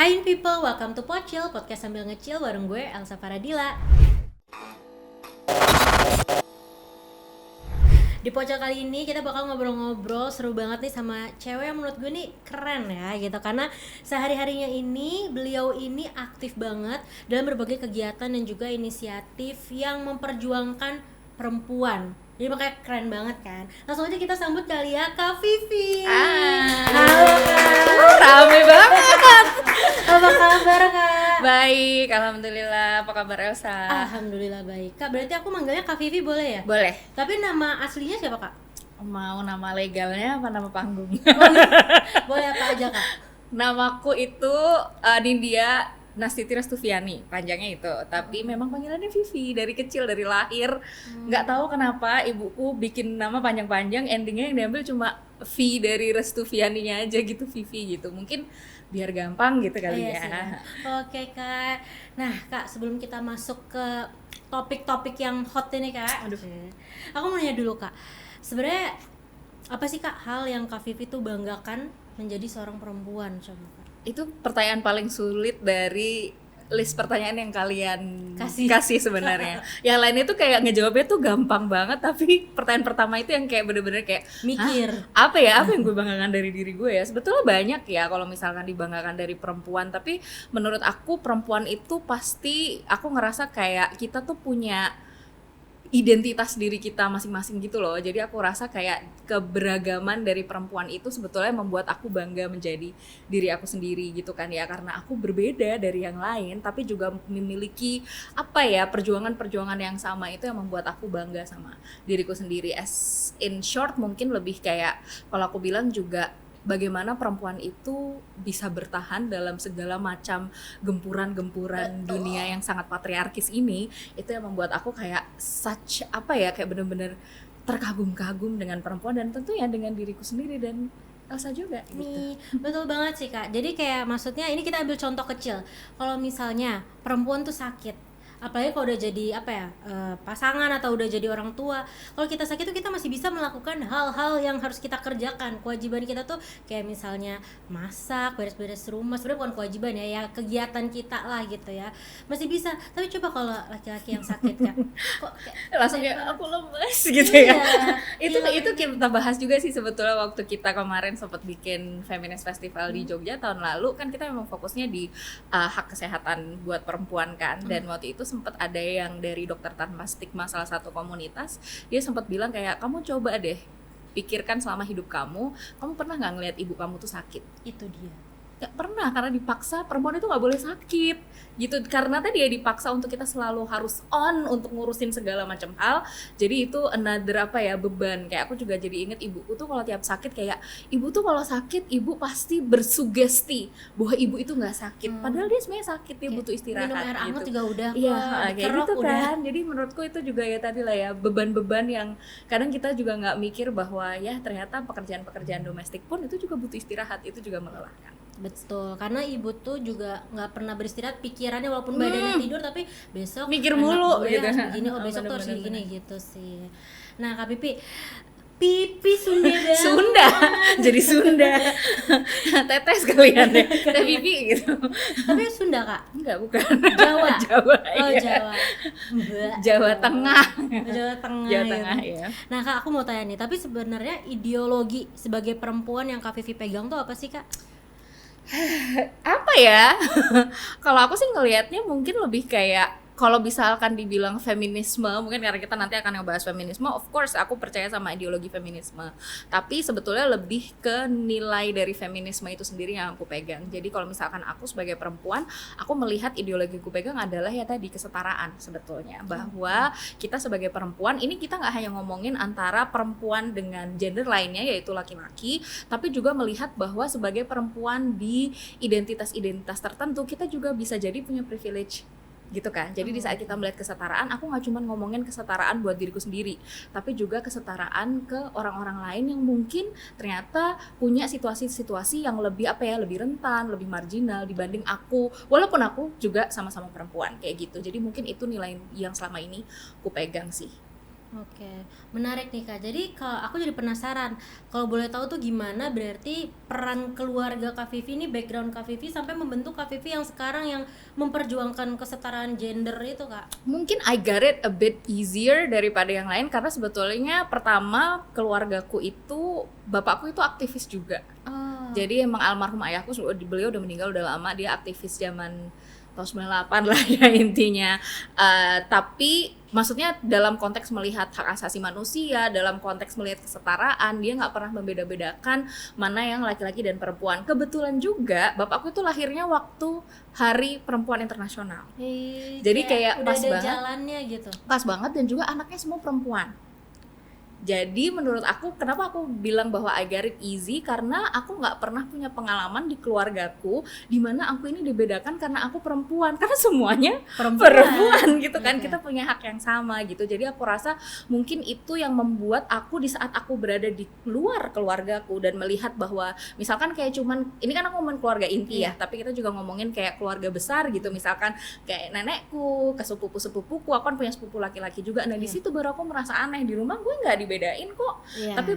Hai people, welcome to Pocil, podcast sambil ngecil bareng gue Elsa Faradila. Di Pocil kali ini kita bakal ngobrol-ngobrol seru banget nih sama cewek yang menurut gue nih keren ya gitu. Karena sehari-harinya ini beliau ini aktif banget dalam berbagai kegiatan dan juga inisiatif yang memperjuangkan perempuan. Jadi makanya keren banget kan. Langsung aja kita sambut kali ya Kak Vivi. Halo Kak. Rame banget. Apa kabar Kak? Baik, alhamdulillah. Apa kabar Elsa? Alhamdulillah baik. Kak, berarti aku manggilnya Kak Vivi boleh ya? Boleh. Tapi nama aslinya siapa Kak? Mau nama legalnya apa nama panggung? Boleh apa aja Kak? Namaku itu Nindya Nastiti Restuviani, panjangnya itu. Tapi memang panggilannya Vivi dari kecil, dari lahir. Nggak tahu kenapa ibuku bikin nama panjang-panjang, endingnya yang diambil cuma V dari Restuvianinya aja gitu, Vivi gitu. Mungkin biar gampang gitu kali Iya ya. sih, ya. Oke Kak. Nah Kak, sebelum kita masuk ke topik-topik yang hot ini Kak, aku mau nanya dulu Kak. Sebenarnya apa sih Kak hal yang Kak Vivi tuh banggakan menjadi seorang perempuan, coba Kak? Itu pertanyaan paling sulit dari list pertanyaan yang kalian Kasih. kasih sebenarnya. Yang lainnya tuh kayak ngejawabnya tuh gampang banget, tapi pertanyaan pertama itu yang kayak bener-bener kayak Mikir. "Hah? Apa ya? Apa yang gue banggakan dari diri gue ya?" Sebetulnya banyak ya kalau misalkan dibanggakan dari perempuan, tapi menurut aku perempuan itu pasti aku ngerasa kayak kita tuh punya identitas diri kita masing-masing gitu loh. Jadi aku rasa kayak keberagaman dari perempuan itu sebetulnya membuat aku bangga menjadi diri aku sendiri gitu kan ya, karena aku berbeda dari yang lain tapi juga memiliki apa ya, perjuangan-perjuangan yang sama. Itu yang membuat aku bangga sama diriku sendiri. As in short mungkin lebih kayak kalau aku bilang juga bagaimana perempuan itu bisa bertahan dalam segala macam gempuran-gempuran dunia yang sangat patriarkis ini. Itu yang membuat aku kayak such apa ya, kayak bener-bener terkagum-kagum dengan perempuan dan tentunya dengan diriku sendiri dan Elsa juga gitu. Nih, betul banget sih Kak. Jadi kayak maksudnya ini kita ambil contoh kecil. Kalau misalnya perempuan tuh sakit, apalagi kalau udah jadi apa ya, pasangan atau udah jadi orang tua, kalau kita sakit tuh kita masih bisa melakukan hal-hal yang harus kita kerjakan. Kewajiban kita tuh kayak misalnya masak, beres-beres rumah, sebenarnya bukan kewajiban ya, ya kegiatan kita lah gitu ya, masih bisa. Tapi coba kalau laki-laki yang sakit Kak, kok Langsung kayak aku lemes gitu iya, ya. itu iya, kita bahas juga sih sebetulnya waktu kita kemarin sempat bikin Feminist Festival di Jogja tahun lalu. Kan kita memang fokusnya di hak kesehatan buat perempuan kan, dan waktu itu sempat ada yang dari Dokter Tanpa Stigma, salah satu komunitas, dia sempat bilang kayak kamu coba deh pikirkan selama hidup kamu pernah nggak ngelihat ibu kamu tuh sakit? itu dia. Nggak pernah, karena dipaksa. Perempuan itu nggak boleh sakit gitu, karena tadi ya dipaksa untuk kita selalu harus on untuk ngurusin segala macam hal. Jadi itu another apa ya, beban. Kayak aku juga jadi inget ibuku tuh kalau tiap sakit, kayak ibu tuh kalau sakit ibu pasti bersugesti bahwa ibu itu nggak sakit, padahal dia sebenarnya sakit, dia butuh istirahat. Minum air hangat gitu. juga udah Iya, kok, kayak dikerok gitu udah. kan. Jadi menurutku itu juga ya tadi lah ya, beban-beban yang kadang kita juga nggak mikir bahwa ya ternyata pekerjaan-pekerjaan domestik pun itu juga butuh istirahat, itu juga melelahkan. Betul, karena ibu tuh juga nggak pernah beristirahat pikirannya, walaupun badannya tidur tapi besok Mikir anak mulu gue gitu. harus begini, oh besok tuh harus Bener-bener. begini gitu sih. Nah Kak Pipi, Pipi Sunda banget. Sunda, jadi Sunda. Tetes kalian ya, teh pipi gitu. Tapi Sunda Kak? Enggak, bukan. Jawa? Jawa, Oh iya. Jawa. Mbak. Jawa Tengah. Jawa Tengah. Jawa ya. Tengah ya. Nah Kak, aku mau tanya nih, tapi sebenarnya ideologi sebagai perempuan yang Kak Vivi pegang tuh apa sih Kak? Apa ya? Kalau aku sih ngelihatnya mungkin lebih kayak, kalau misalkan dibilang feminisme, mungkin karena kita nanti akan ngebahas feminisme, of course aku percaya sama ideologi feminisme. Tapi sebetulnya lebih ke nilai dari feminisme itu sendiri yang aku pegang. Jadi kalau misalkan aku sebagai perempuan, aku melihat ideologi aku pegang adalah ya tadi, kesetaraan sebetulnya. Bahwa kita sebagai perempuan, ini kita nggak hanya ngomongin antara perempuan dengan gender lainnya yaitu laki-laki, tapi juga melihat bahwa sebagai perempuan di identitas-identitas tertentu, kita juga bisa jadi punya privilege gitu kan. Jadi di saat kita melihat kesetaraan, aku nggak cuma ngomongin kesetaraan buat diriku sendiri, tapi juga kesetaraan ke orang-orang lain yang mungkin ternyata punya situasi-situasi yang lebih apa ya, lebih rentan, lebih marginal dibanding aku, walaupun aku juga sama-sama perempuan kayak gitu. Jadi mungkin itu nilai yang selama ini aku pegang sih. Oke, menarik nih Kak. Jadi kalau aku jadi penasaran, kalau boleh tahu tuh gimana berarti peran keluarga Kak Vivi ini, background Kak Vivi sampai membentuk Kak Vivi yang sekarang yang memperjuangkan kesetaraan gender itu Kak? Mungkin I got it a bit easier daripada yang lain karena sebetulnya pertama keluargaku itu, bapakku itu aktivis juga. Oh, Jadi emang almarhum ayahku, beliau udah meninggal udah lama, dia aktivis zaman tahun 98 lah ya intinya. Tapi maksudnya dalam konteks melihat hak asasi manusia, dalam konteks melihat kesetaraan, dia nggak pernah membeda-bedakan mana yang laki-laki dan perempuan. Kebetulan juga bapakku itu lahirnya waktu Hari Perempuan Internasional. Jadi kayak udah pas ada banget, jalannya gitu. pas banget, dan juga anaknya semua perempuan. Jadi menurut aku, kenapa aku bilang bahwa I got it easy, karena aku nggak pernah punya pengalaman di keluargaku di mana aku ini dibedakan karena aku perempuan, karena semuanya perempuan gitu kan. Oke. Kita punya hak yang sama gitu. Jadi aku rasa mungkin itu yang membuat aku di saat aku berada di luar keluargaku dan melihat bahwa misalkan kayak cuman, ini kan aku ngomongin keluarga inti ya, tapi kita juga ngomongin kayak keluarga besar gitu, misalkan kayak nenekku, ke sepupu-sepupuku, aku kan punya sepupu laki-laki juga. Nah di situ baru aku merasa aneh, di rumah gue nggak dibedain kok. Iya. Tapi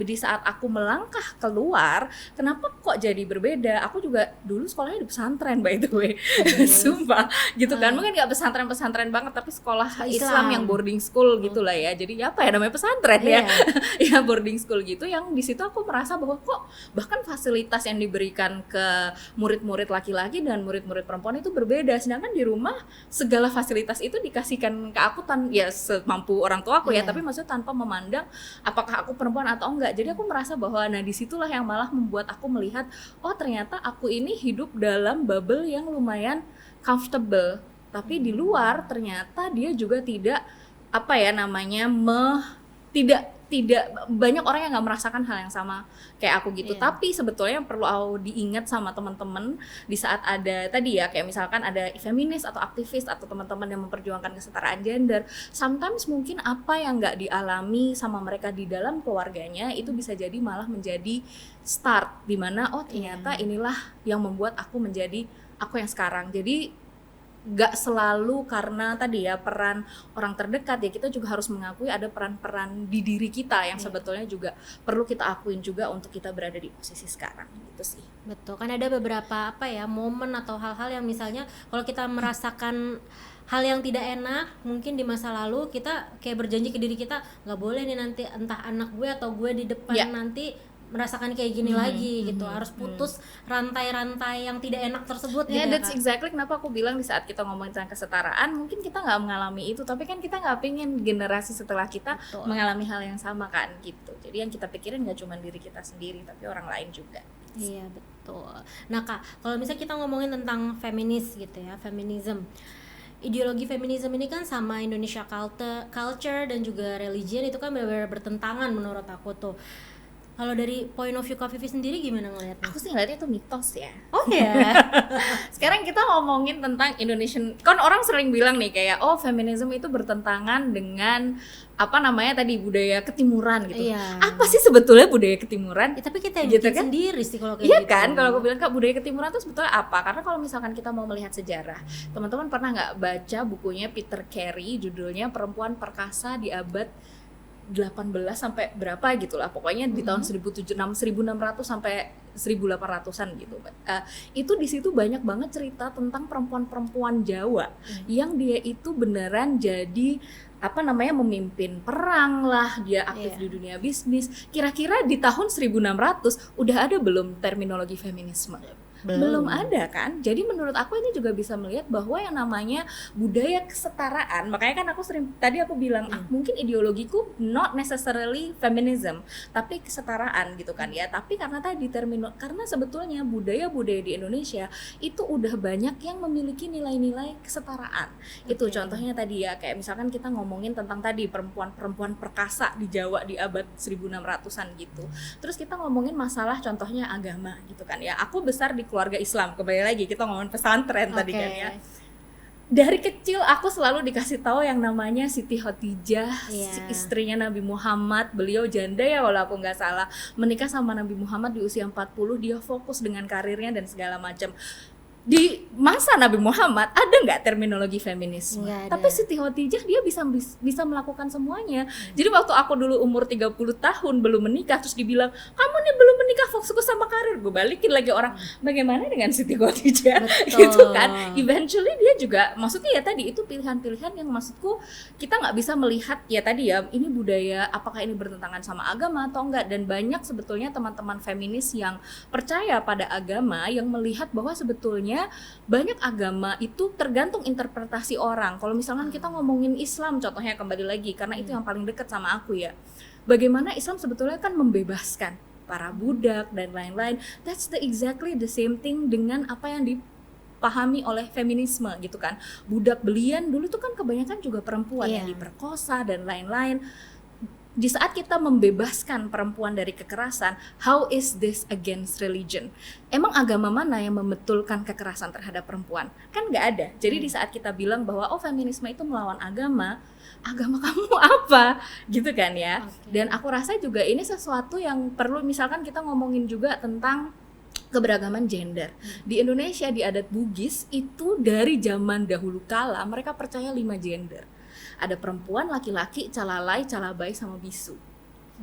di saat aku melangkah keluar, kenapa kok jadi berbeda? Aku juga dulu sekolahnya di pesantren by the way. Sumpah gitu kan. Mungkin nggak pesantren banget, tapi sekolah Islam yang boarding school gitulah ya. Jadi apa ya namanya, pesantren ya. Ya boarding school gitu, yang di situ aku merasa bahwa kok bahkan fasilitas yang diberikan ke murid-murid laki-laki dan murid-murid perempuan itu berbeda. Sedangkan di rumah segala fasilitas itu dikasihkan ke aku ya semampu orang tua aku ya, tapi maksudnya tanpa memandang apakah aku perempuan atau enggak. Jadi aku merasa bahwa nah disitulah yang malah membuat aku melihat, oh ternyata aku ini hidup dalam bubble yang lumayan comfortable, tapi di luar ternyata dia juga tidak apa ya namanya tidak banyak orang yang nggak merasakan hal yang sama kayak aku gitu. Tapi sebetulnya yang perlu aku diingat sama teman-teman di saat ada tadi ya, kayak misalkan ada feminis atau aktivis atau teman-teman yang memperjuangkan kesetaraan gender, sometimes mungkin apa yang nggak dialami sama mereka di dalam keluarganya itu bisa jadi malah menjadi start dimana oh ternyata inilah yang membuat aku menjadi aku yang sekarang. Jadi gak selalu karena tadi ya peran orang terdekat ya, kita juga harus mengakui ada peran-peran di diri kita yang sebetulnya juga perlu kita akuin juga untuk kita berada di posisi sekarang gitu sih. Betul, kan ada beberapa apa ya momen atau hal-hal yang misalnya kalau kita merasakan hal yang tidak enak mungkin di masa lalu, kita kayak berjanji ke diri kita nggak boleh nih nanti entah anak gue atau gue di depan nanti merasakan kayak gini lagi gitu, harus putus rantai-rantai yang tidak enak tersebut gitu. That's exactly kenapa aku bilang di saat kita ngomongin tentang kesetaraan mungkin kita nggak mengalami itu, tapi kan kita nggak pengen generasi setelah kita mengalami hal yang sama kan gitu. Jadi yang kita pikirin nggak cuma diri kita sendiri tapi orang lain juga. Iya betul. Nah Kak, kalau misalnya kita ngomongin tentang feminis gitu ya, feminism, ideologi feminisme ini kan sama Indonesia culture dan juga religion itu kan benar-benar bertentangan menurut aku tuh. Kalau dari point of view Kak Vivi sendiri gimana ngelihatnya? Aku sih ngeliatnya itu mitos ya. Oh ya. Sekarang kita ngomongin tentang Indonesian, kan orang sering bilang nih kayak oh feminisme itu bertentangan dengan apa namanya tadi budaya ketimuran gitu. Apa sih sebetulnya budaya ketimuran? Ya, tapi kita yang gitu bikin kan? sendiri sih kalau kayak gitu. Iya kan, kalau aku bilang Kak, budaya ketimuran itu sebetulnya apa? Karena kalau misalkan kita mau melihat sejarah, teman-teman pernah nggak baca bukunya Peter Carey judulnya Perempuan Perkasa di abad 18 sampai berapa gitu lah, pokoknya di tahun 1600 sampai 1800-an gitu. Itu di situ banyak banget cerita tentang perempuan-perempuan Jawa yang dia itu beneran jadi apa namanya memimpin perang lah, dia aktif di dunia bisnis. Kira-kira di tahun 1600 udah ada belum terminologi feminisme? Belum ada kan. Jadi menurut aku ini juga bisa melihat bahwa yang namanya budaya kesetaraan, makanya kan aku sering tadi aku bilang mungkin ideologiku not necessarily feminism tapi kesetaraan gitu kan ya. Tapi karena tadi karena sebetulnya budaya-budaya di Indonesia itu udah banyak yang memiliki nilai-nilai kesetaraan. Itu contohnya tadi ya, kayak misalkan kita ngomongin tentang tadi perempuan-perempuan perkasa di Jawa di abad 1600-an gitu. Terus kita ngomongin masalah contohnya agama gitu kan ya. Aku besar di keluarga Islam, kembali lagi kita ngomongin pesantren tadi kan ya. Dari kecil aku selalu dikasih tahu yang namanya Siti Khadijah, istrinya Nabi Muhammad. Beliau janda ya kalau aku nggak salah, menikah sama Nabi Muhammad di usia 40, dia fokus dengan karirnya dan segala macam. di masa Nabi Muhammad ada nggak terminologi feminisme? Nggak ada. Tapi Siti Khadijah dia bisa melakukan semuanya. Jadi waktu aku dulu umur 30 tahun belum menikah terus dibilang, "Kamu nih belum menikah, fokus sama karir." Gue balikin lagi orang, bagaimana dengan Siti Khadijah? Gitu kan. Eventually dia juga, maksudnya ya tadi itu pilihan-pilihan yang maksudku kita nggak bisa melihat ya tadi ya ini budaya apakah ini bertentangan sama agama atau enggak, dan banyak sebetulnya teman-teman feminis yang percaya pada agama yang melihat bahwa sebetulnya banyak agama itu tergantung interpretasi orang. Kalau misalkan kita ngomongin Islam contohnya kembali lagi karena itu yang paling dekat sama aku ya. Bagaimana Islam sebetulnya kan membebaskan para budak dan lain-lain. That's exactly the same thing dengan apa yang dipahami oleh feminisme gitu kan. Budak belian dulu tuh kan kebanyakan juga perempuan yang diperkosa dan lain-lain. Di saat kita membebaskan perempuan dari kekerasan, how is this against religion? Emang agama mana yang membetulkan kekerasan terhadap perempuan? Kan nggak ada. Jadi di saat kita bilang bahwa feminisme itu melawan agama kamu apa? Gitu kan ya. Dan aku rasa juga ini sesuatu yang perlu, misalkan kita ngomongin juga tentang keberagaman gender. Di Indonesia di adat Bugis itu dari zaman dahulu kala mereka percaya 5 gender. Ada perempuan, laki-laki, calalai, calabai, sama bisu.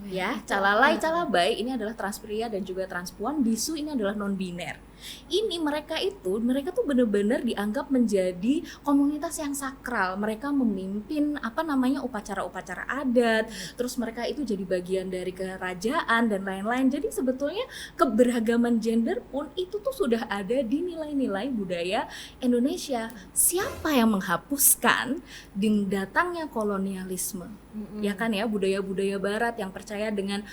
Ya, calalai, calabai ini adalah transpria dan juga transpuan, bisu ini adalah non biner. Ini mereka tuh benar-benar dianggap menjadi komunitas yang sakral. Mereka memimpin upacara-upacara adat, terus mereka itu jadi bagian dari kerajaan dan lain-lain. Jadi sebetulnya keberagaman gender pun itu tuh sudah ada di nilai-nilai budaya Indonesia. Siapa yang menghapuskan dengan datangnya kolonialisme? Ya kan ya, budaya-budaya barat yang percaya dengan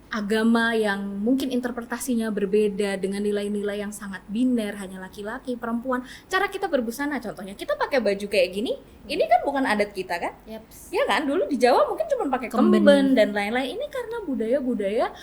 agama yang mungkin interpretasinya berbeda, dengan nilai-nilai yang sangat biner, hanya laki-laki, perempuan. Cara kita berbusana contohnya, kita pakai baju kayak gini, ini kan bukan adat kita kan? Ya kan, dulu di Jawa mungkin cuma pakai kemben dan lain-lain. Ini karena budaya-budaya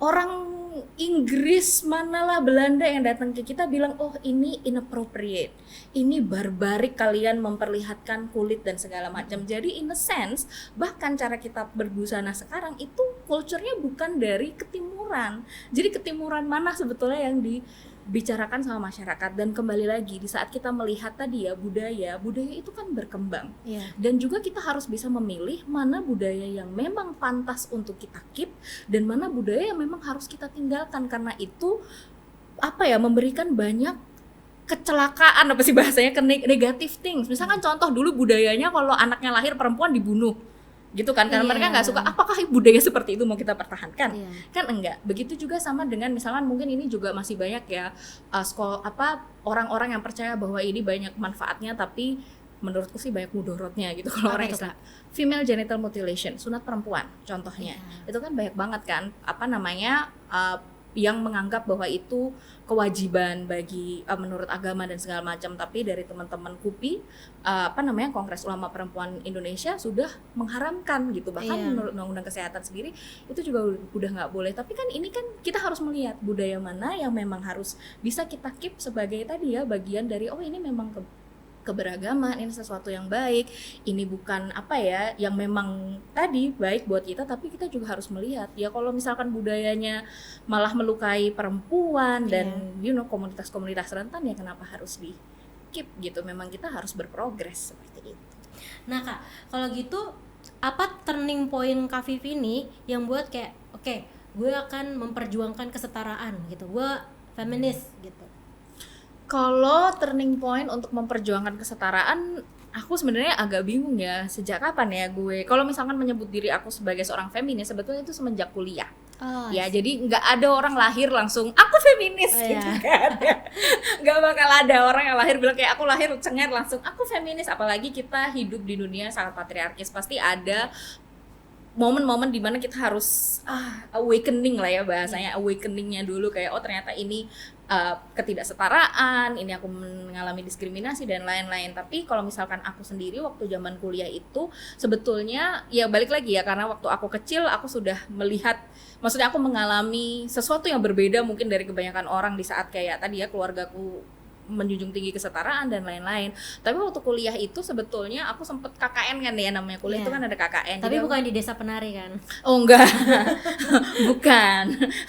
orang Inggris manalah Belanda yang datang ke kita bilang, oh ini inappropriate, ini barbarik kalian memperlihatkan kulit dan segala macam. Jadi in a sense bahkan cara kita berbusana sekarang itu culture-nya bukan dari ketimuran. Jadi ketimuran mana sebetulnya yang dibicarakan sama masyarakat. Dan kembali lagi di saat kita melihat tadi ya budaya itu kan berkembang. Dan juga kita harus bisa memilih mana budaya yang memang pantas untuk kita keep dan mana budaya yang memang harus kita tinggalkan, karena itu memberikan banyak kecelakaan, negative things. Misalkan contoh dulu budayanya kalau anaknya lahir perempuan dibunuh gitu kan, karena mereka nggak suka. Apakah budaya seperti itu mau kita pertahankan? Kan enggak. Begitu juga sama dengan misalkan mungkin ini juga masih banyak ya orang-orang yang percaya bahwa ini banyak manfaatnya tapi menurutku sih banyak mudorotnya gitu. Kalau orang Islam, female genital mutilation, sunat perempuan contohnya, itu kan banyak banget kan yang menganggap bahwa itu kewajiban bagi menurut agama dan segala macam. Tapi dari teman-teman KUPI Kongres Ulama Perempuan Indonesia sudah mengharamkan gitu, bahkan menurut undang-undang kesehatan sendiri itu juga udah nggak boleh. Tapi kan ini kan kita harus melihat budaya mana yang memang harus bisa kita keep sebagai tadi ya bagian dari ini memang keberagaman, ini sesuatu yang baik, ini bukan yang memang tadi baik buat kita, tapi kita juga harus melihat ya kalau misalkan budayanya malah melukai perempuan dan komunitas-komunitas rentan, ya kenapa harus di keep gitu. Memang kita harus berprogres seperti itu. Nah Kak, kalau gitu apa turning point Kak Vivi nih yang buat kayak oke, gue akan memperjuangkan kesetaraan gitu, gue feminis gitu? Kalau turning point untuk memperjuangkan kesetaraan, aku sebenarnya agak bingung ya, sejak kapan ya gue kalau misalkan menyebut diri aku sebagai seorang feminis, sebetulnya itu semenjak kuliah. Jadi nggak ada orang lahir langsung aku feminis gitu kan. Nggak bakal ada orang yang lahir bilang kayak aku lahir cengar langsung aku feminis. Apalagi kita hidup di dunia sangat patriarkis, pasti ada momen-momen dimana kita harus awakening lah ya bahasanya, awakeningnya dulu kayak ternyata ini ketidaksetaraan, ini aku mengalami diskriminasi dan lain-lain. Tapi kalau misalkan aku sendiri waktu zaman kuliah itu sebetulnya ya balik lagi ya, karena waktu aku kecil aku sudah melihat, maksudnya aku mengalami sesuatu yang berbeda mungkin dari kebanyakan orang di saat kayak tadi ya keluargaku menjunjung tinggi kesetaraan dan lain-lain. Tapi waktu kuliah itu sebetulnya aku sempet KKN kan ya, namanya kuliah itu kan ada KKN. Tapi jadi bukan di desa penari kan? Oh enggak, bukan,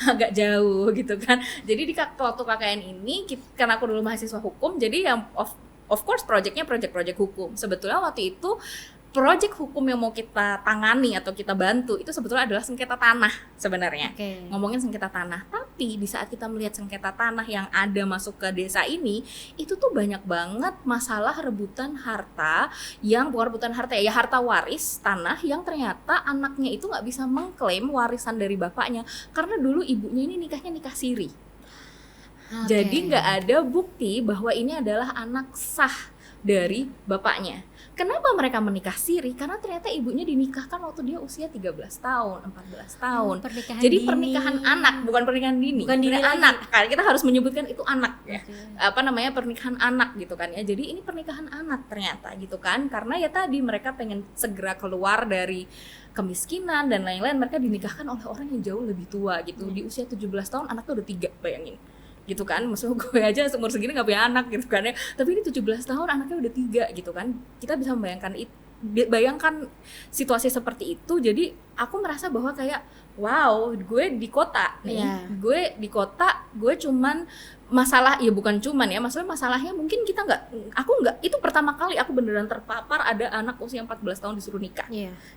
agak jauh gitu kan. Jadi di waktu KKN ini, karena aku dulu mahasiswa hukum, jadi yang of course project hukum. Sebetulnya waktu itu project hukum yang mau kita tangani atau kita bantu itu sebetulnya adalah sengketa tanah sebenarnya. Ngomongin sengketa tanah. Tapi di saat kita melihat sengketa tanah yang ada masuk ke desa ini, itu tuh banyak banget masalah rebutan harta yang bukan rebutan harta ya, harta waris tanah yang ternyata anaknya itu nggak bisa mengklaim warisan dari bapaknya karena dulu ibunya ini nikahnya nikah siri. Jadi nggak ada bukti bahwa ini adalah anak sah dari bapaknya. Kenapa mereka menikah siri? Karena ternyata ibunya dinikahkan waktu dia usia 13 tahun, 14 tahun. Jadi dini. Pernikahan anak, bukan pernikahan dini. Bukan dini anak. Karena kita harus menyebutkan itu anak ya. Pernikahan anak gitu kan ya. Jadi ini pernikahan anak ternyata gitu kan. Karena ya tadi mereka pengen segera keluar dari kemiskinan dan lain-lain, mereka dinikahkan oleh orang yang jauh lebih tua gitu. Di usia 17 tahun anaknya udah 3, bayangin. Gitu kan, maksudnya gue aja umur segini gak punya anak gitu kan ya, tapi ini 17 tahun anaknya udah 3 gitu kan. Kita bisa bayangkan situasi seperti itu. Jadi aku merasa bahwa kayak wow, gue di kota nih, gue cuman masalah, ya bukan cuman ya, maksudnya masalahnya mungkin kita aku nggak, itu pertama kali aku beneran terpapar ada anak usia 14 tahun disuruh nikah,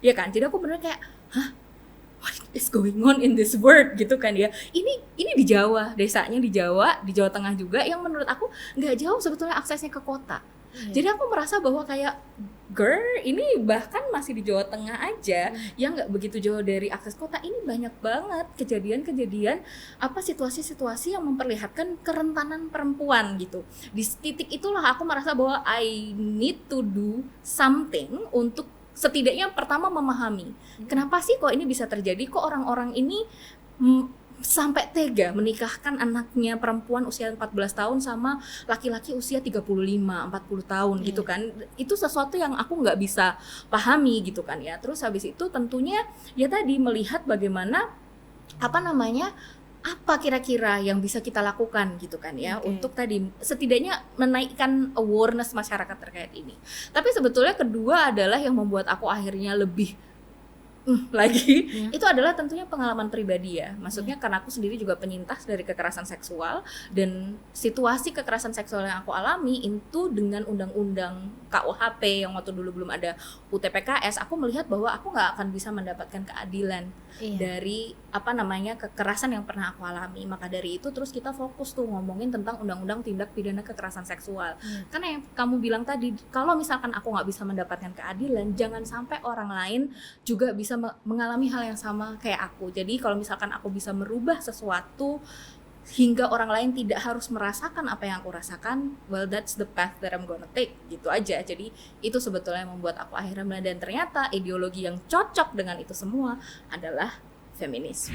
ya kan. Jadi aku beneran kayak, hah? What is going on in this world gitu kan ya. Ini di Jawa, desanya di Jawa Tengah juga, yang menurut aku nggak jauh sebetulnya aksesnya ke kota. Jadi aku merasa bahwa kayak girl, ini bahkan masih di Jawa Tengah aja yang nggak begitu jauh dari akses kota, ini banyak banget kejadian-kejadian situasi-situasi yang memperlihatkan kerentanan perempuan gitu. Di titik itulah aku merasa bahwa I need to do something untuk setidaknya pertama memahami kenapa sih kok ini bisa terjadi, kok orang-orang ini sampai tega menikahkan anaknya perempuan usia 14 tahun sama laki-laki usia 35, 40 tahun gitu kan. Itu sesuatu yang aku nggak bisa pahami gitu kan ya. Terus habis itu tentunya ya tadi melihat bagaimana apa kira-kira yang bisa kita lakukan gitu kan ya, untuk tadi setidaknya menaikkan awareness masyarakat terkait ini. Tapi sebetulnya kedua adalah yang membuat aku akhirnya lebih itu adalah tentunya pengalaman pribadi ya. Maksudnya karena aku sendiri juga penyintas dari kekerasan seksual, dan situasi kekerasan seksual yang aku alami itu dengan undang-undang KUHP yang waktu dulu belum ada UTPKS, aku melihat bahwa aku nggak akan bisa mendapatkan keadilan dari kekerasan yang pernah aku alami. Maka dari itu terus kita fokus tuh ngomongin tentang undang-undang tindak pidana kekerasan seksual. Karena yang kamu bilang tadi, kalau misalkan aku nggak bisa mendapatkan keadilan, jangan sampai orang lain juga bisa mengalami hal yang sama kayak aku. Jadi kalau misalkan aku bisa merubah sesuatu hingga orang lain tidak harus merasakan apa yang aku rasakan, well that's the path that I'm gonna take, gitu aja. Jadi itu sebetulnya yang membuat aku akhirnya dan ternyata ideologi yang cocok dengan itu semua adalah feminis.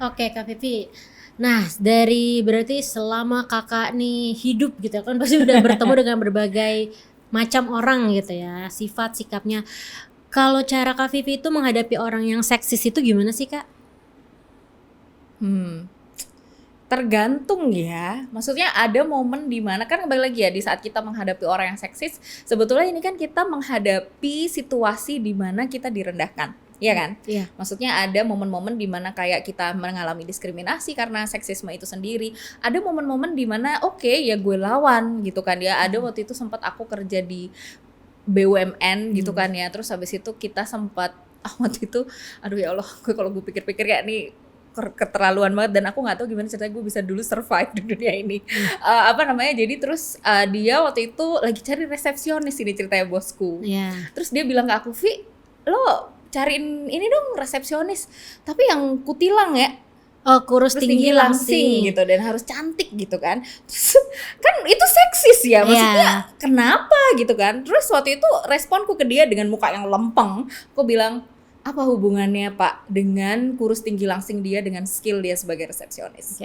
Oke Kak Vivi, nah dari berarti selama kakak nih hidup gitu kan pasti udah bertemu dengan berbagai macam orang gitu ya, sifat, sikapnya. Kalau cara Kak Vivi itu menghadapi orang yang seksis itu gimana sih Kak? Tergantung ya. Maksudnya ada momen di mana kan kembali lagi ya, di saat kita menghadapi orang yang seksis, sebetulnya ini kan kita menghadapi situasi di mana kita direndahkan. Iya kan? Iya. Maksudnya ada momen-momen di mana kayak kita mengalami diskriminasi karena seksisme itu sendiri. Ada momen-momen di mana ya gue lawan gitu kan ya. Ada waktu itu sempat aku kerja di BUMN gitu kan ya, terus habis itu kita sempat waktu itu aduh ya Allah, kalau gue pikir-pikir kayak nih keterlaluan banget, dan aku nggak tahu gimana ceritanya gue bisa dulu survive di dunia ini. Jadi terus dia waktu itu lagi cari resepsionis, ini ceritanya bosku. Terus dia bilang ke aku, Vi, lo cariin ini dong resepsionis, tapi yang kutilang ya. Kurus tinggi langsing gitu, dan harus cantik gitu kan. Terus kan itu seksis ya, maksudnya kenapa gitu kan. Terus waktu itu responku ke dia dengan muka yang lempeng, aku bilang, apa hubungannya Pak dengan kurus tinggi langsing dia dengan skill dia sebagai resepsionis?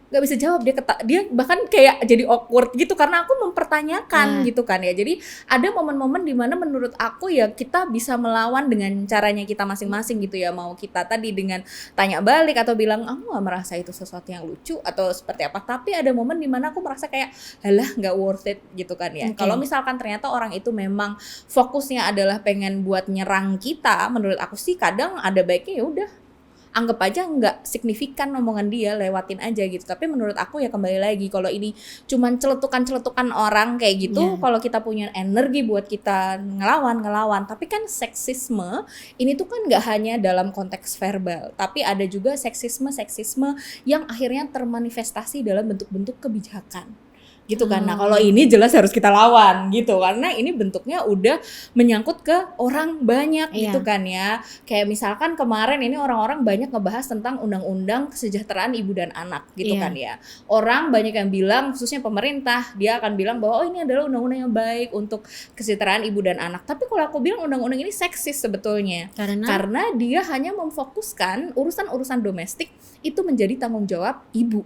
nggak bisa jawab, dia bahkan kayak jadi awkward gitu karena aku mempertanyakan gitu kan ya. Jadi ada momen-momen dimana menurut aku ya kita bisa melawan dengan caranya kita masing-masing gitu ya, mau kita tadi dengan tanya balik atau bilang aku nggak merasa itu sesuatu yang lucu atau seperti apa, tapi ada momen dimana aku merasa kayak halah nggak worth it gitu kan ya. Kalau misalkan ternyata orang itu memang fokusnya adalah pengen buat nyerang kita, menurut aku sih kadang ada baiknya ya udah anggap aja nggak signifikan omongan dia, lewatin aja gitu. Tapi menurut aku ya kembali lagi, kalau ini cuman celetukan orang kayak gitu, kalau kita punya energi buat kita ngelawan. Tapi kan seksisme ini tuh kan nggak hanya dalam konteks verbal, tapi ada juga seksisme yang akhirnya termanifestasi dalam bentuk-bentuk kebijakan gitu kan. Nah kalau ini jelas harus kita lawan gitu, karena ini bentuknya udah menyangkut ke orang banyak gitu kan ya. Kayak misalkan kemarin ini orang-orang banyak ngebahas tentang undang-undang kesejahteraan ibu dan anak gitu kan ya. Orang banyak yang bilang, khususnya pemerintah, dia akan bilang bahwa oh ini adalah undang-undang yang baik untuk kesejahteraan ibu dan anak. Tapi kalau aku bilang undang-undang ini seksis sebetulnya, karena dia hanya memfokuskan urusan-urusan domestik itu menjadi tanggung jawab ibu.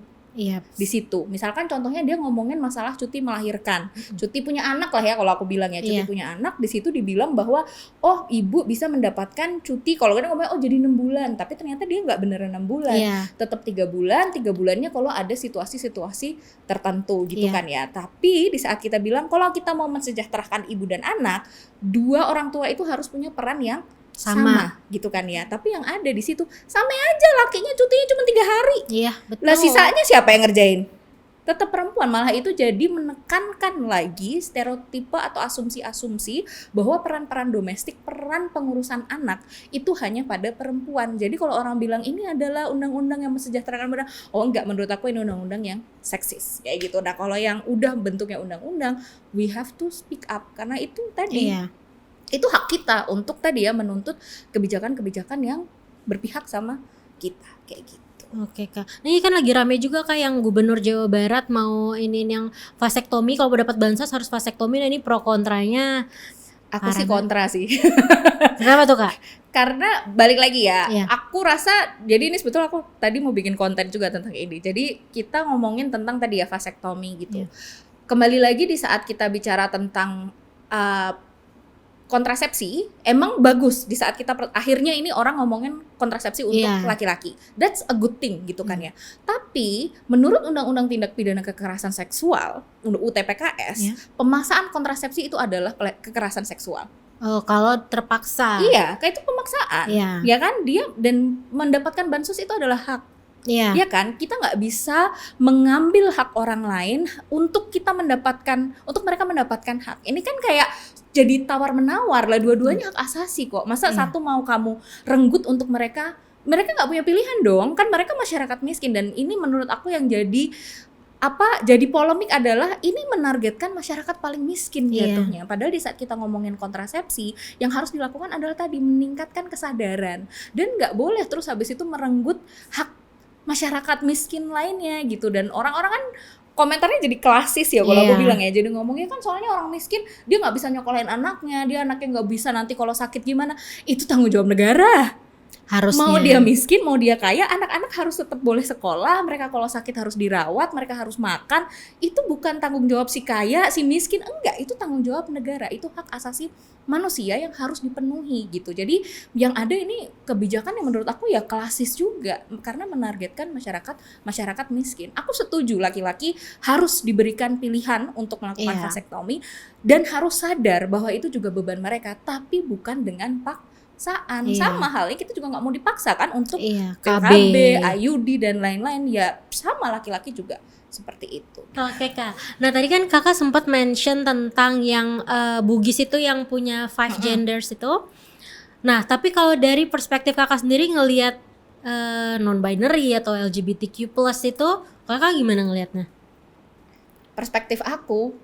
Di situ, misalkan contohnya dia ngomongin masalah cuti melahirkan, cuti punya anak lah ya kalau aku bilang ya, cuti punya anak. Di situ dibilang bahwa oh ibu bisa mendapatkan cuti, kalau kan ngomongnya oh jadi 6 bulan, tapi ternyata dia nggak beneran 6 bulan, tetap 3 bulan, 3 bulannya kalau ada situasi-situasi tertentu gitu kan ya. Tapi di saat kita bilang kalau kita mau mensejahterakan ibu dan anak, dua orang tua itu harus punya peran yang sama gitu kan ya. Tapi yang ada di situ sama aja, lakinya cutinya cuma 3 hari. Betul. Lah sisanya siapa yang ngerjain? Tetap perempuan. Malah itu jadi menekankan lagi stereotipe atau asumsi-asumsi bahwa peran-peran domestik, peran pengurusan anak itu hanya pada perempuan. Jadi kalau orang bilang ini adalah undang-undang yang mensejahterakan pada, oh enggak, menurut aku ini undang-undang yang seksis kayak gitu. Nah kalau yang udah bentuknya undang-undang, we have to speak up, karena itu tadi itu hak kita untuk tadi ya menuntut kebijakan-kebijakan yang berpihak sama kita kayak gitu. Oke Kak, ini kan lagi rame juga Kak yang Gubernur Jawa Barat mau ini yang vasektomi, kalau dapat bansos harus vasektomi. Nah ini pro kontranya. Aku sih kontra sih. Kenapa tuh Kak? Karena balik lagi ya, aku rasa jadi ini sebetulnya aku tadi mau bikin konten juga tentang ini. Jadi kita ngomongin tentang tadi ya vasektomi gitu. Kembali lagi di saat kita bicara tentang kontrasepsi, emang bagus di saat kita akhirnya ini orang ngomongin kontrasepsi untuk laki-laki. That's a good thing gitu kan ya. Tapi menurut Undang-Undang Tindak Pidana Kekerasan Seksual, UTPKS, pemaksaan kontrasepsi itu adalah kekerasan seksual. Oh, kalau terpaksa. Iya, kayak itu pemaksaan. Ya kan, dia dan mendapatkan bansos itu adalah hak. Ya kan, kita nggak bisa mengambil hak orang lain untuk mereka mendapatkan hak. Ini kan kayak jadi tawar menawar lah, dua-duanya hak asasi kok. Masa satu mau kamu renggut untuk mereka nggak punya pilihan dong, kan mereka masyarakat miskin. Dan ini menurut aku yang jadi polemik adalah ini menargetkan masyarakat paling miskin jatuhnya. Padahal di saat kita ngomongin kontrasepsi, yang harus dilakukan adalah tadi meningkatkan kesadaran, dan nggak boleh terus habis itu merenggut hak masyarakat miskin lainnya gitu. Dan orang-orang kan komentarnya jadi klasis ya kalau aku bilang ya, jadi ngomongnya kan soalnya orang miskin dia nggak bisa nyokolain anaknya, dia anaknya nggak bisa nanti kalau sakit gimana, itu tanggung jawab negara. Harusnya. Mau dia miskin, mau dia kaya, anak-anak harus tetap boleh sekolah, mereka kalau sakit harus dirawat, mereka harus makan. Itu bukan tanggung jawab si kaya, si miskin, enggak, itu tanggung jawab negara, itu hak asasi manusia yang harus dipenuhi gitu. Jadi yang ada ini kebijakan yang menurut aku ya klasis juga, karena menargetkan masyarakat miskin. Aku setuju laki-laki harus diberikan pilihan untuk melakukan vasektomi, dan harus sadar bahwa itu juga beban mereka, tapi bukan dengan sama halnya kita juga nggak mau dipaksakan untuk PKB, IUD dan lain-lain ya, sama laki-laki juga seperti itu. Oke Kak, nah tadi kan Kakak sempat mention tentang yang Bugis itu yang punya 5 genders itu. Nah tapi kalau dari perspektif Kakak sendiri ngelihat non-binary atau LGBTQ+ itu, Kakak gimana ngelihatnya? Perspektif aku,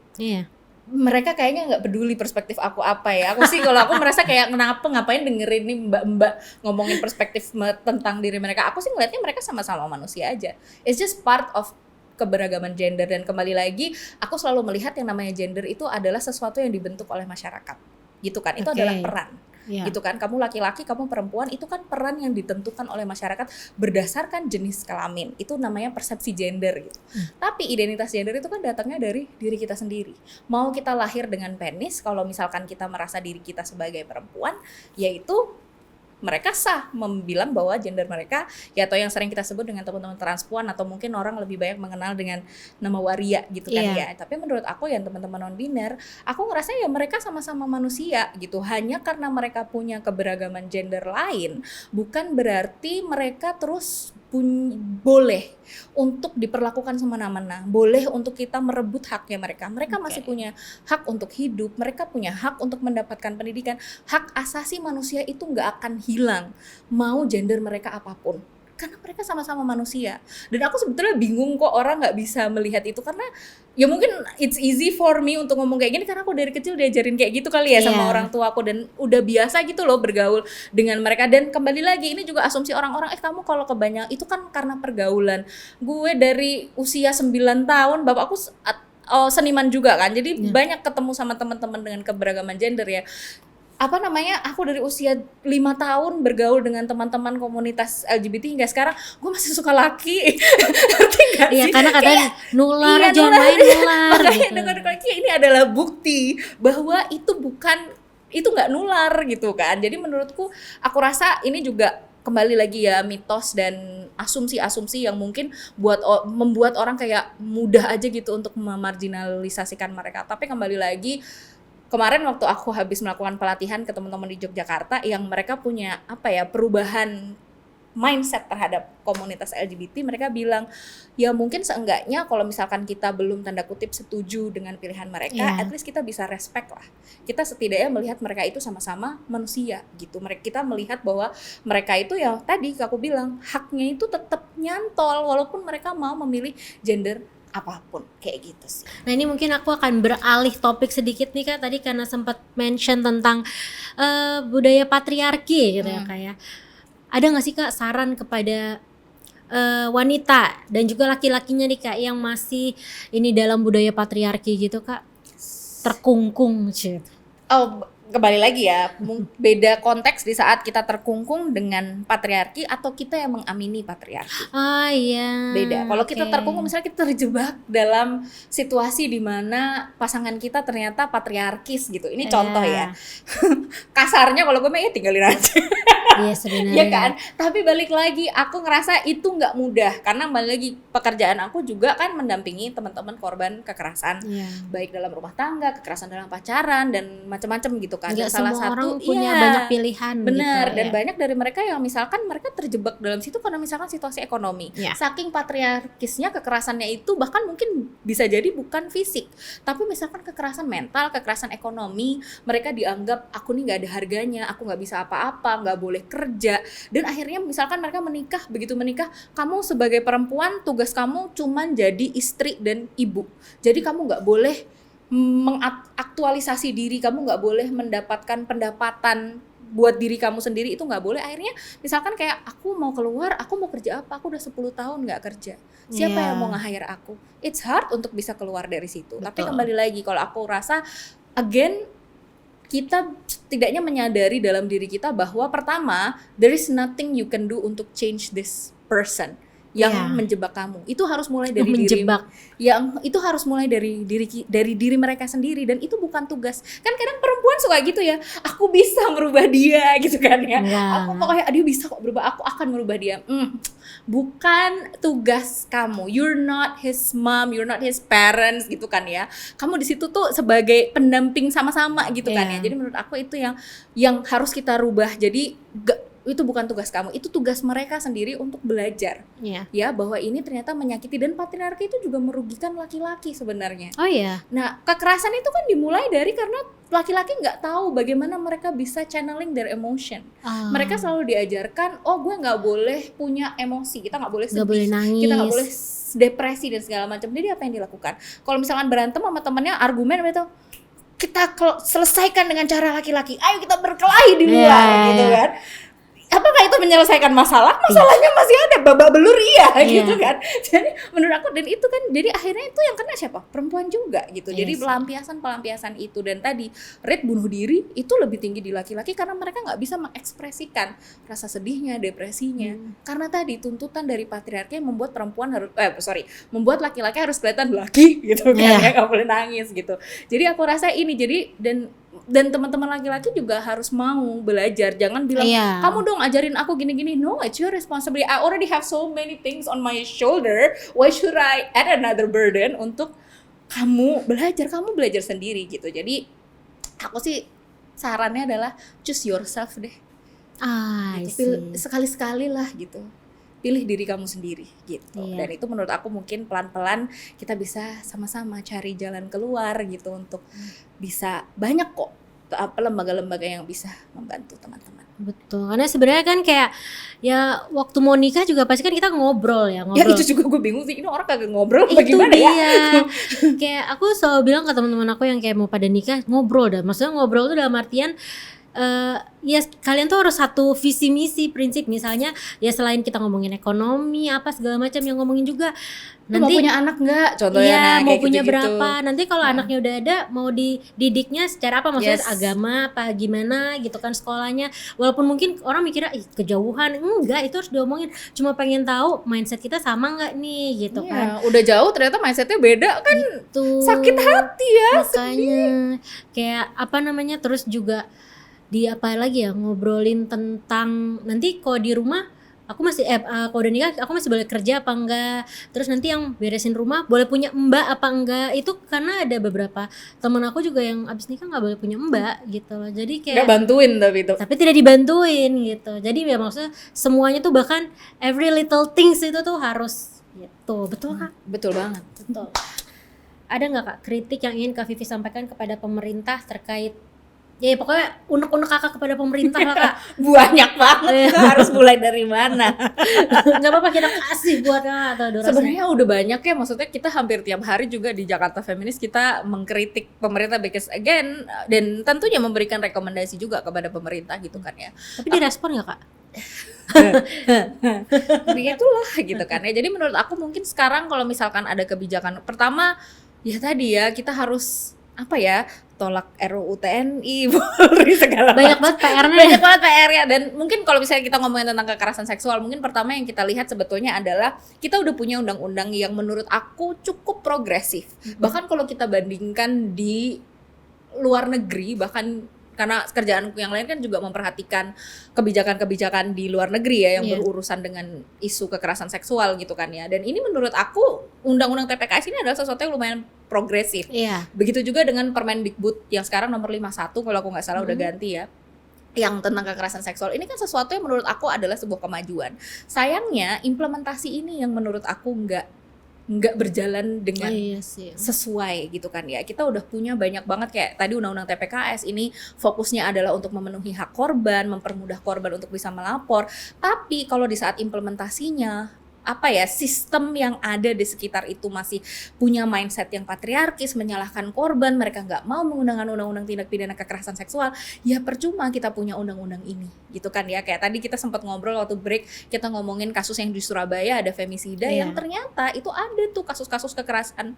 mereka kayaknya nggak peduli perspektif aku apa ya. Aku sih kalau aku merasa kayak ngapain dengerin nih mbak-mbak ngomongin perspektif tentang diri mereka. Aku sih ngeliatnya mereka sama-sama manusia aja. It's just part of keberagaman gender. Dan kembali lagi, aku selalu melihat yang namanya gender itu adalah sesuatu yang dibentuk oleh masyarakat gitu kan. Itu adalah peran. Iya. gitu kan. Kamu laki-laki, kamu perempuan, itu kan peran yang ditentukan oleh masyarakat berdasarkan jenis kelamin. Itu namanya persepsi gender gitu. Tapi identitas gender itu kan datangnya dari diri kita sendiri. Mau kita lahir dengan penis, kalau misalkan kita merasa diri kita sebagai perempuan, yaitu mereka sah bilang bahwa gender mereka, ya atau yang sering kita sebut dengan teman-teman transpuan, atau mungkin orang lebih banyak mengenal dengan nama waria gitu kan ya. Tapi menurut aku yang teman-teman non biner, aku ngerasa ya mereka sama-sama manusia gitu. Hanya karena mereka punya keberagaman gender lain, bukan berarti mereka terus boleh untuk diperlakukan semena-mena, boleh untuk kita merebut haknya mereka. Mereka masih punya hak untuk hidup, mereka punya hak untuk mendapatkan pendidikan. Hak asasi manusia itu nggak akan hilang, mau gender mereka apapun. Karena mereka sama-sama manusia. Dan aku sebetulnya bingung kok orang nggak bisa melihat itu, karena ya mungkin it's easy for me untuk ngomong kayak gini karena aku dari kecil diajarin kayak gitu kali ya sama orang tua aku, dan udah biasa gitu loh bergaul dengan mereka. Dan kembali lagi, ini juga asumsi orang-orang, kamu kalau kebanyakan itu kan karena pergaulan. Gue dari usia 9 tahun, bapakku seniman juga kan, jadi banyak ketemu sama teman-teman dengan keberagaman gender ya. Aku dari usia 5 tahun bergaul dengan teman-teman komunitas LGBT hingga sekarang gue masih suka laki. Ngerti gak sih? Iya, karena kadang nular, jangan main nular. Makanya Gitu. dengan ini adalah bukti bahwa itu nggak nular gitu kan. Jadi menurutku, aku rasa ini juga kembali lagi ya mitos dan asumsi-asumsi yang mungkin membuat orang kayak mudah aja gitu untuk memarginalisasikan mereka. Tapi kembali lagi, kemarin waktu aku habis melakukan pelatihan ke teman-teman di Yogyakarta yang mereka punya perubahan mindset terhadap komunitas LGBT, mereka bilang ya mungkin seenggaknya kalau misalkan kita belum tanda kutip setuju dengan pilihan mereka, at least kita bisa respect lah. Kita setidaknya melihat mereka itu sama-sama manusia gitu. Kita melihat bahwa mereka itu ya tadi aku bilang haknya itu tetap nyantol walaupun mereka mau memilih gender apapun, kayak gitu sih. Nah ini mungkin aku akan beralih topik sedikit nih Kak, tadi karena sempat mention tentang budaya patriarki gitu ya Kak ya. Ada nggak sih Kak saran kepada wanita dan juga laki-lakinya nih Kak yang masih ini dalam budaya patriarki gitu Kak, terkungkung gitu? Kembali lagi ya, beda konteks di saat kita terkungkung dengan patriarki atau kita yang mengamini patriarki. Iya. Beda. Kalau kita terkungkung, misalnya kita terjebak dalam situasi di mana pasangan kita ternyata patriarkis gitu. Ini contoh ya. Kasarnya kalau gue ya tinggalin aja. Iya sebenarnya. Ya kan. Tapi balik lagi, aku ngerasa itu nggak mudah karena balik lagi pekerjaan aku juga kan mendampingi teman-teman korban kekerasan, baik dalam rumah tangga, kekerasan dalam pacaran dan macam-macam gitu kan. Nggak salah semua satu orang punya banyak pilihan. Benar, gitu, dan banyak dari mereka yang misalkan mereka terjebak dalam situ karena misalkan situasi ekonomi. Saking patriarkisnya kekerasannya itu bahkan mungkin bisa jadi bukan fisik, tapi misalkan kekerasan mental, kekerasan ekonomi. Mereka dianggap aku nih nggak ada harganya, aku nggak bisa apa-apa, nggak boleh kerja. Dan akhirnya misalkan mereka menikah, begitu menikah, kamu sebagai perempuan tugas kamu cuman jadi istri dan ibu. Jadi kamu nggak boleh mengaktualisasi diri, kamu nggak boleh mendapatkan pendapatan buat diri kamu sendiri, itu nggak boleh. Akhirnya misalkan kayak aku mau keluar, aku mau kerja apa, aku udah 10 tahun nggak kerja, siapa yang mau nge-hire aku? It's hard untuk bisa keluar dari situ. Tapi kembali lagi, kalau aku rasa again, kita setidaknya menyadari dalam diri kita bahwa pertama, there is nothing you can do untuk change this person yang menjebak kamu. Itu harus mulai dari menjebak. Itu harus mulai dari diri mereka sendiri, dan itu bukan tugas. Kan kadang perempuan suka gitu ya, aku bisa merubah dia gitu kan ya. Aku pokoknya dia bisa kok berubah, aku akan merubah dia. Bukan tugas kamu. You're not his mom, you're not his parents gitu kan ya. Kamu di situ tuh sebagai pendamping sama-sama gitu kan ya. Jadi menurut aku itu yang harus kita rubah. Jadi itu bukan tugas kamu, itu tugas mereka sendiri untuk belajar. Ya, bahwa ini ternyata menyakiti, dan patriarki itu juga merugikan laki-laki sebenarnya. Nah, kekerasan itu kan dimulai dari karena laki-laki nggak tahu bagaimana mereka bisa channeling their emotion. Mereka selalu diajarkan, gue nggak boleh punya emosi, kita nggak boleh sedih, boleh nangis, kita nggak boleh depresi dan segala macam. Jadi apa yang dilakukan? Kalau misalkan berantem sama temennya, argumen itu kita selesaikan dengan cara laki-laki. Ayo kita berkelahi di luar gitu kan. apakah itu menyelesaikan masalah? Masalahnya masih ada, babak belur gitu kan. Jadi menurut aku, dan itu kan jadi akhirnya itu yang kena siapa? Perempuan juga gitu. Jadi pelampiasan itu, dan tadi rate bunuh diri itu lebih tinggi di laki-laki karena mereka nggak bisa mengekspresikan rasa sedihnya, depresinya. Karena tadi tuntutan dari patriarki yang membuat perempuan harus membuat laki-laki harus kelihatan laki gitu kan, ya nggak boleh nangis gitu. Jadi aku rasa ini jadi dan teman-teman laki-laki juga harus mau belajar, jangan bilang kamu dong ajarin aku gini-gini. No, it's your responsibility. I already have so many things on my shoulder, why should I add another burden untuk kamu belajar sendiri gitu. Jadi aku sih sarannya adalah choose yourself deh. Sekali-sekali lah gitu, pilih diri kamu sendiri gitu. Dan itu menurut aku mungkin pelan-pelan kita bisa sama-sama cari jalan keluar gitu, untuk bisa banyak kok lembaga-lembaga yang bisa membantu teman-teman. Betul, karena sebenarnya kan kayak ya waktu mau nikah juga pasti kan kita ngobrol. Ya itu juga gue bingung sih, ini orang kagak ngobrol bagaimana ya. Kayak aku selalu bilang ke teman-teman aku yang kayak mau pada nikah, ngobrol dah. Maksudnya ngobrol tuh dalam artian ya kalian tuh harus satu visi misi prinsip. Misalnya ya selain kita ngomongin ekonomi apa segala macam, yang ngomongin juga nanti mau punya anak nggak contohnya, mau punya berapa, nanti kalau anaknya udah ada mau dididiknya secara apa, maksudnya agama apa gimana gitu kan sekolahnya. Walaupun mungkin orang mikirnya kejauhan, enggak, itu harus diomongin. Cuma pengen tahu mindset kita sama nggak nih gitu kan. Udah jauh ternyata mindsetnya beda kan, gitu. Sakit hati ya. Makanya kayak apa namanya, terus juga di apa lagi ya, ngobrolin tentang nanti kalau di rumah aku masih kalau udah nikah aku masih boleh kerja apa enggak, terus nanti yang beresin rumah boleh punya mbak apa enggak. Itu karena ada beberapa temen aku juga yang abis nikah nggak boleh punya mbak gitu loh. Jadi kayak nggak bantuin tapi tidak dibantuin gitu. Jadi ya maksudnya semuanya tuh, bahkan every little things itu tuh harus gitu. Betul Kak? Betul banget. Betul. Ada nggak Kak kritik yang ingin Kak Vivi sampaikan kepada pemerintah terkait ya pokoknya unek-unek Kakak kepada pemerintah lah Kak? Banyak banget. Harus mulai dari mana? Nggak apa-apa, kita kasih buat Kak atau durasi. Sebenarnya udah banyak ya, maksudnya kita hampir tiap hari juga di Jakarta Feminis kita mengkritik pemerintah because again, dan tentunya memberikan rekomendasi juga kepada pemerintah gitu kan ya. Tapi direspon nggak Kak? Begitulah gitu kan ya. Jadi menurut aku mungkin sekarang kalau misalkan ada kebijakan, pertama ya tadi ya kita harus tolak RUU TNI, Polri, segala banyak banget PR-nya. Banyak banget PR-nya. Dan mungkin kalau misalnya kita ngomongin tentang kekerasan seksual, mungkin pertama yang kita lihat sebetulnya adalah kita udah punya undang-undang yang menurut aku cukup progresif. Bahkan kalau kita bandingkan di luar negeri, bahkan karena kerjaanku yang lain kan juga memperhatikan kebijakan-kebijakan di luar negeri ya yang berurusan dengan isu kekerasan seksual gitu kan ya. Dan ini menurut aku undang-undang TPKS ini adalah sesuatu yang lumayan progresif. Begitu juga dengan Permendikbud yang sekarang nomor 51 kalau aku nggak salah udah ganti ya, yang tentang kekerasan seksual. Ini kan sesuatu yang menurut aku adalah sebuah kemajuan. Sayangnya implementasi ini yang menurut aku nggak berjalan dengan sesuai gitu kan ya. Kita udah punya banyak banget kayak tadi undang-undang TPKS ini fokusnya adalah untuk memenuhi hak korban, mempermudah korban untuk bisa melapor. Tapi kalau di saat implementasinya sistem yang ada di sekitar itu masih punya mindset yang patriarkis, menyalahkan korban, mereka nggak mau menggunakan undang-undang tindak pidana kekerasan seksual, ya percuma kita punya undang-undang ini gitu kan ya. Kayak tadi kita sempat ngobrol waktu break, kita ngomongin kasus yang di Surabaya ada femisida yang ternyata itu ada tuh kasus-kasus kekerasan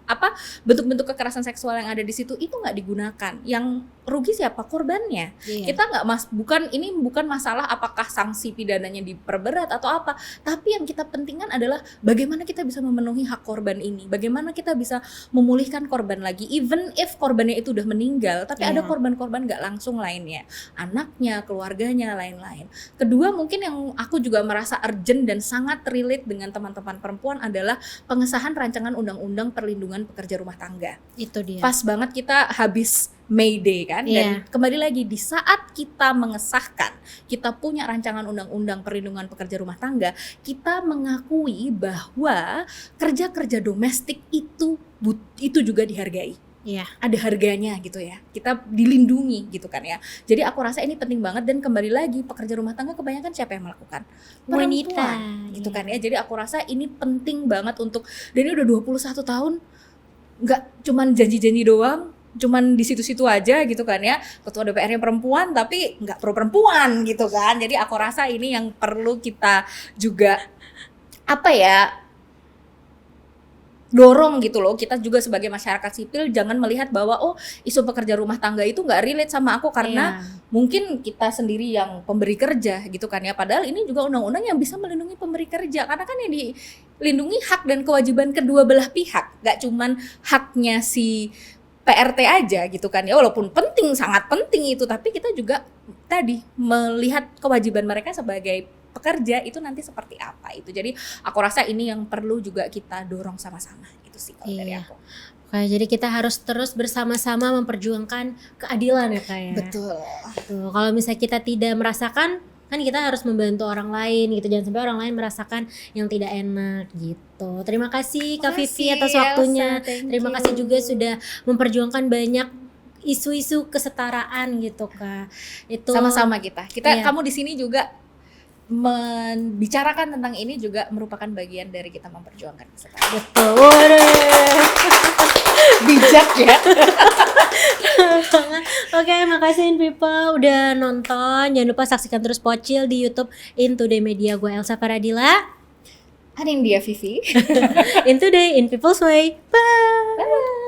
bentuk-bentuk kekerasan seksual yang ada di situ itu nggak digunakan. Yang rugi siapa? Korbannya. Kita nggak bukan masalah apakah sanksi pidananya diperberat atau apa, tapi yang kita pentingkan adalah bagaimana kita bisa memenuhi hak korban ini, bagaimana kita bisa memulihkan korban lagi, even if korbannya itu udah meninggal, tapi ada korban-korban nggak langsung lainnya, anaknya, keluarganya, lain-lain. Kedua, mungkin yang aku juga merasa urgent dan sangat relate dengan teman-teman perempuan adalah pengesahan rancangan undang-undang perlindungan pekerja rumah tangga. Itu dia. Pas banget kita habis May Day kan, dan kembali lagi di saat kita mengesahkan, kita punya rancangan undang-undang perlindungan pekerja rumah tangga, kita mengakui bahwa kerja-kerja domestik itu juga dihargai. Ada harganya gitu ya, kita dilindungi gitu kan ya. Jadi aku rasa ini penting banget, dan kembali lagi pekerja rumah tangga kebanyakan siapa yang melakukan? Wanita gitu kan ya. Jadi aku rasa ini penting banget untuk, dan ini udah 21 tahun nggak cuman janji-janji doang, cuman di situ-situ aja gitu kan ya, ketua DPR-nya perempuan tapi nggak pro perempuan gitu kan. Jadi aku rasa ini yang perlu kita juga apa ya, dorong gitu loh. Kita juga sebagai masyarakat sipil jangan melihat bahwa oh isu pekerja rumah tangga itu nggak relate sama aku karena mungkin kita sendiri yang pemberi kerja gitu kan ya. Padahal ini juga undang-undang yang bisa melindungi pemberi kerja, karena kan yang dilindungi hak dan kewajiban kedua belah pihak, nggak cuman haknya si PRT aja gitu kan ya. Walaupun penting, sangat penting itu, tapi kita juga tadi melihat kewajiban mereka sebagai pekerja itu nanti seperti apa itu. Jadi aku rasa ini yang perlu juga kita dorong sama-sama, itu sih kalau dari aku. Oke, jadi kita harus terus bersama-sama memperjuangkan keadilan ya Kak ya. Betul. Tuh, kalau misalnya kita tidak merasakan, kan kita harus membantu orang lain gitu, jangan sampai orang lain merasakan yang tidak enak gitu. Terima kasih Kak Vivi atas waktunya. Terima kasih juga sudah memperjuangkan banyak isu-isu kesetaraan gitu Kak. Itu sama-sama kita kamu di sini juga membicarakan tentang ini juga merupakan bagian dari kita memperjuangkan kesetaraan. Betul. Bijak ya. Oke, makasih people udah nonton. Jangan lupa saksikan terus Pocil di YouTube In Today Media. Gue Elsa Faradila. Anindya Vivi. In Today, in People's Way. Bye.